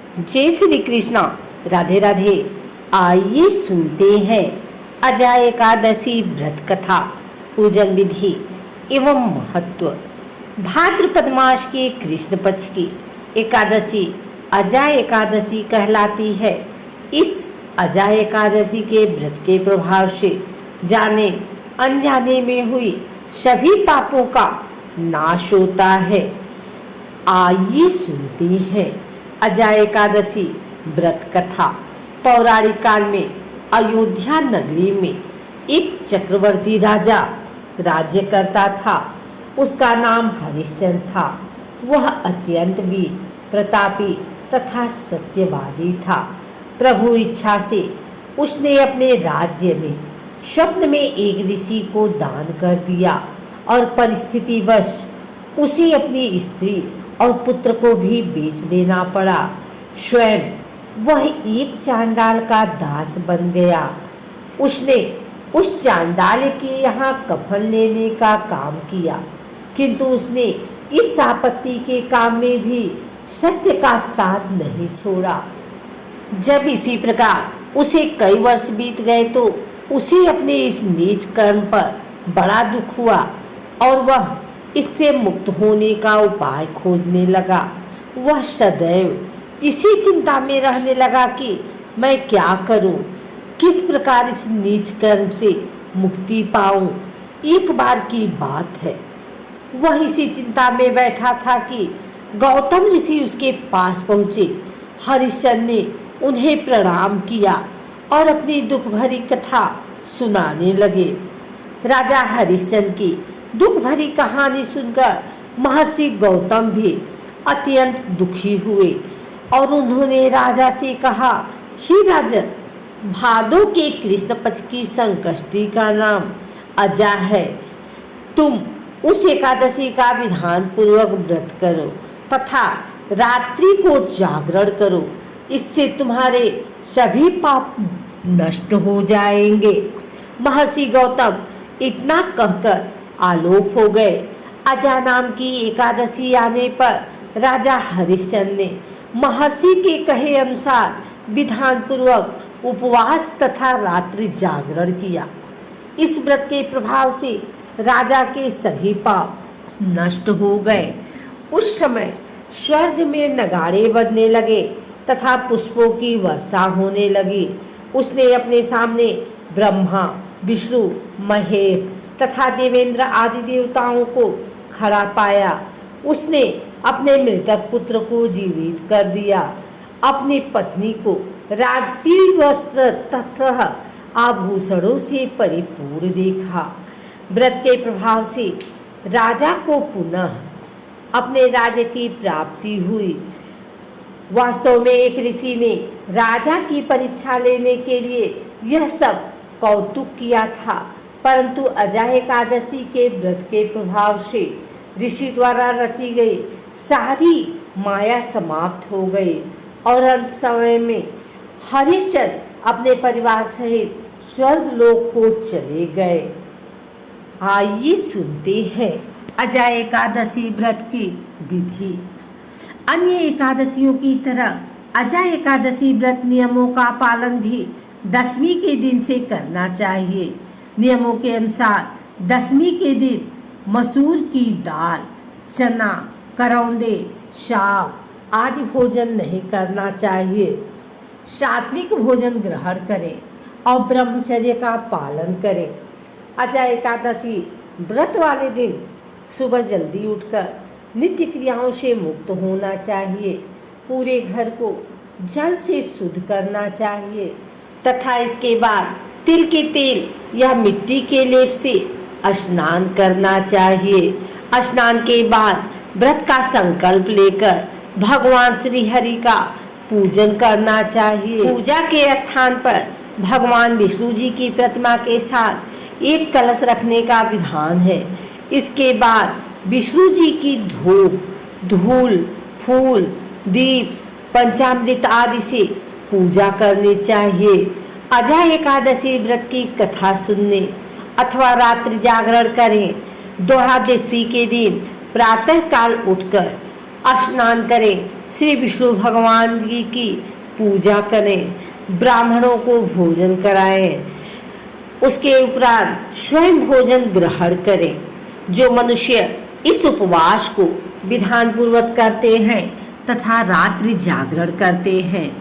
जय श्री कृष्णा। राधे राधे। आइए सुनते हैं अजय एकादशी व्रत कथा, पूजन विधि एवं महत्व। भाद्रपद मास के कृष्ण पक्ष की एकादशी अजय एकादशी कहलाती है। इस अजय एकादशी के व्रत के प्रभाव से जाने अनजाने में हुई सभी पापों का नाश होता है। आइए सुनते हैं अजय एकादशी व्रत कथा। पौराणिक काल में अयोध्या नगरी में एक चक्रवर्ती राजा राज्य करता था। उसका नाम हरिश्चंद्र था। वह अत्यंत वीर प्रतापी तथा सत्यवादी था। प्रभु इच्छा से उसने अपने राज्य में स्वप्न में एक ऋषि को दान कर दिया और परिस्थितिवश उसे अपनी स्त्री और पुत्र को भी बेच देना पड़ा। स्वयं वह एक चांडाल का दास बन गया। उसने उस चांडाल के यहाँ कफन लेने का काम किया, किंतु उसने इस आपत्ति के काम में भी सत्य का साथ नहीं छोड़ा। जब इसी प्रकार उसे कई वर्ष बीत गए तो उसे अपने इस नीच कर्म पर बड़ा दुख हुआ और वह इससे मुक्त होने का उपाय खोजने लगा। वह सदैव इसी चिंता में रहने लगा कि मैं क्या करूं, किस प्रकार इस नीच कर्म से मुक्ति पाऊं। एक बार की बात है, वह इसी चिंता में बैठा था कि गौतम ऋषि उसके पास पहुँचे। हरिश्चंद्र ने उन्हें प्रणाम किया और अपनी दुख भरी कथा सुनाने लगे। राजा हरिश्चंद्र की दुख भरी कहानी सुनकर महर्षि गौतम भी अत्यंत दुखी हुए और उन्होंने राजा से कहा, हे राजन, भादो के कृष्ण पक्ष की संकष्टी का नाम अजा है। तुम उस एकादशी का विधान पूर्वक व्रत करो तथा रात्रि को जागरण करो। इससे तुम्हारे सभी पाप नष्ट हो जाएंगे। महर्षि गौतम इतना कहकर आलोक हो गए। अजा नाम की एकादशी आने पर राजा हरिश्चंद्र ने महर्षि के कहे अनुसार विधान पूर्वक उपवास तथा रात्रि जागरण किया। इस व्रत के प्रभाव से राजा के सभी पाप नष्ट हो गए। उस समय स्वर्ग में नगाड़े बजने लगे तथा पुष्पों की वर्षा होने लगी। उसने अपने सामने ब्रह्मा, विष्णु, महेश तथा देवेंद्र आदि देवताओं को खड़ा पाया। उसने अपने मृतक पुत्र को जीवित कर दिया। अपनी पत्नी को राजसी वस्त्र तथा आभूषणों से परिपूर्ण देखा। व्रत के प्रभाव से राजा को पुनः अपने राज्य की प्राप्ति हुई। वास्तव में एक ऋषि ने राजा की परीक्षा लेने के लिए यह सब कौतुक किया था, परंतु अजय एकादशी के व्रत के प्रभाव से ऋषि द्वारा रची गई सारी माया समाप्त हो गई और अंत समय में हरिश्चंद्र अपने परिवार सहित स्वर्ग लोक को चले गए। आइए सुनते हैं अजय एकादशी व्रत की विधि। अन्य एकादशियों की तरह अजय एकादशी व्रत नियमों का पालन भी दशमी के दिन से करना चाहिए। नियमों के अनुसार दशमी के दिन मसूर की दाल, चना, करौंदे, साग आदि भोजन नहीं करना चाहिए। सात्विक भोजन ग्रहण करें और ब्रह्मचर्य का पालन करें। अजय एकादशी व्रत वाले दिन सुबह जल्दी उठकर नित्य क्रियाओं से मुक्त होना चाहिए। पूरे घर को जल से शुद्ध करना चाहिए तथा इसके बाद तिल के तेल या मिट्टी के लेप से स्नान करना चाहिए। स्नान के बाद व्रत का संकल्प लेकर भगवान श्री हरि का पूजन करना चाहिए। पूजा के स्थान पर भगवान विष्णु जी की प्रतिमा के साथ एक कलश रखने का विधान है। इसके बाद विष्णु जी की धूप, धूल, फूल, दीप, पंचामृत आदि से पूजा करनी चाहिए। अजय एकादशी व्रत की कथा सुनने अथवा रात्रि जागरण करें। द्वादशी के दिन प्रातः काल उठकर स्नान करें श्री विष्णु भगवान जी की पूजा करें, ब्राह्मणों को भोजन कराएं, उसके उपरांत स्वयं भोजन ग्रहण करें। जो मनुष्य इस उपवास को विधान पूर्वक करते हैं तथा रात्रि जागरण करते हैं,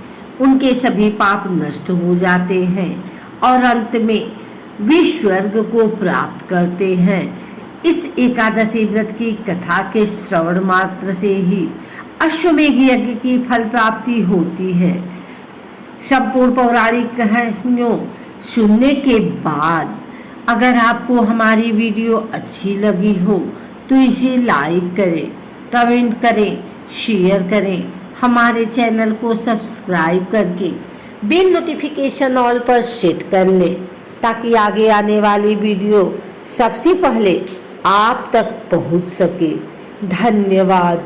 उनके सभी पाप नष्ट हो जाते हैं और अंत में वे स्वर्ग को प्राप्त करते हैं। इस एकादशी व्रत की कथा के श्रवण मात्र से ही अश्वमेध यज्ञ की फल प्राप्ति होती है। संपूर्ण पौराणिक कहानियों सुनने के बाद अगर आपको हमारी वीडियो अच्छी लगी हो तो इसे लाइक करें, कमेंट करें, शेयर करें। हमारे चैनल को सब्सक्राइब करके बेल नोटिफिकेशन ऑल पर सेट कर लें ताकि आगे आने वाली वीडियो सबसे पहले आप तक पहुंच सके। धन्यवाद।